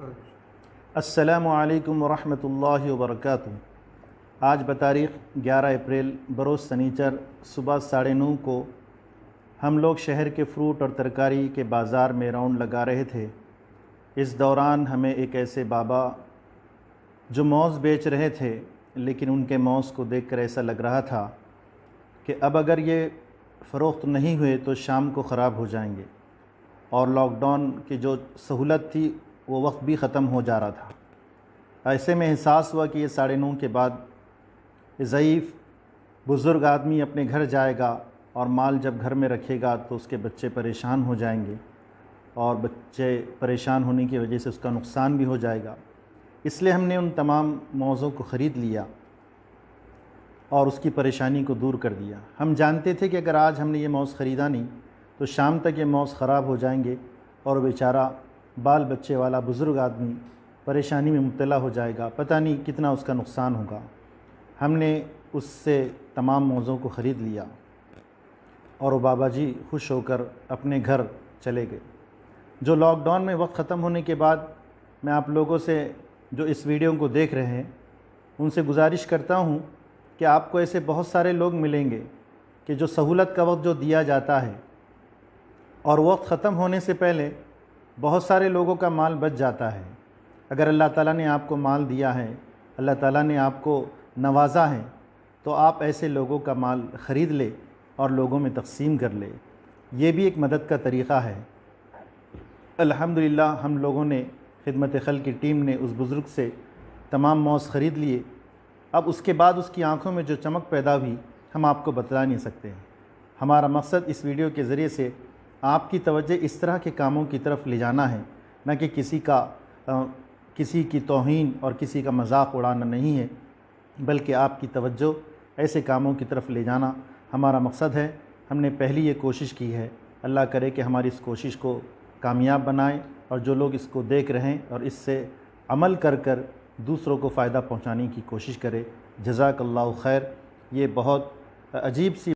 السلام علیکم ورحمۃ اللہ وبرکاتہ۔ آج بتاریخ 11 اپریل بروز سنیچر صبح 9:30 کو ہم لوگ شہر کے فروٹ اور ترکاری کے بازار میں راؤنڈ لگا رہے تھے۔ اس دوران ہمیں ایک ایسے بابا جو موز بیچ رہے تھے، لیکن ان کے موز کو دیکھ کر ایسا لگ رہا تھا کہ اب اگر یہ فروخت نہیں ہوئے تو شام کو خراب ہو جائیں گے، اور لاک ڈاؤن کی جو سہولت تھی وہ وقت بھی ختم ہو جا رہا تھا۔ ایسے میں احساس ہوا کہ یہ 9:30 کے بعد ضعیف بزرگ آدمی اپنے گھر جائے گا، اور مال جب گھر میں رکھے گا تو اس کے بچے پریشان ہو جائیں گے، اور بچے پریشان ہونے کی وجہ سے اس کا نقصان بھی ہو جائے گا۔ اس لیے ہم نے ان تمام موزوں کو خرید لیا اور اس کی پریشانی کو دور کر دیا۔ ہم جانتے تھے کہ اگر آج ہم نے یہ موز خریدا نہیں تو شام تک یہ موز خراب ہو جائیں گے، اور بیچارہ بال بچے والا بزرگ آدمی پریشانی میں مبتلا ہو جائے گا، پتہ نہیں کتنا اس کا نقصان ہوگا۔ ہم نے اس سے تمام موزوں کو خرید لیا، اور وہ بابا جی خوش ہو کر اپنے گھر چلے گئے۔ جو لاک ڈاؤن میں وقت ختم ہونے کے بعد میں آپ لوگوں سے جو اس ویڈیو کو دیکھ رہے ہیں ان سے گزارش کرتا ہوں کہ آپ کو ایسے بہت سارے لوگ ملیں گے کہ جو سہولت کا وقت جو دیا جاتا ہے اور وقت ختم ہونے سے پہلے بہت سارے لوگوں کا مال بچ جاتا ہے۔ اگر اللہ تعالیٰ نے آپ کو مال دیا ہے، اللہ تعالیٰ نے آپ کو نوازا ہے، تو آپ ایسے لوگوں کا مال خرید لے اور لوگوں میں تقسیم کر لے۔ یہ بھی ایک مدد کا طریقہ ہے۔ الحمدللہ ہم لوگوں نے، خدمت خلق کی ٹیم نے اس بزرگ سے تمام موز خرید لیے۔ اب اس کے بعد اس کی آنکھوں میں جو چمک پیدا ہوئی ہم آپ کو بتلا نہیں سکتے ہیں۔ ہمارا مقصد اس ویڈیو کے ذریعے سے آپ کی توجہ اس طرح کے کاموں کی طرف لے جانا ہے، نہ کہ کسی کی توہین اور کسی کا مذاق اڑانا نہیں ہے، بلکہ آپ کی توجہ ایسے کاموں کی طرف لے جانا ہمارا مقصد ہے۔ ہم نے پہلی یہ کوشش کی ہے، اللہ کرے کہ ہماری اس کوشش کو کامیاب بنائے، اور جو لوگ اس کو دیکھ رہے ہیں اور اس سے عمل کر کر دوسروں کو فائدہ پہنچانے کی کوشش کرے۔ جزاک اللہ خیر۔ یہ بہت عجیب سی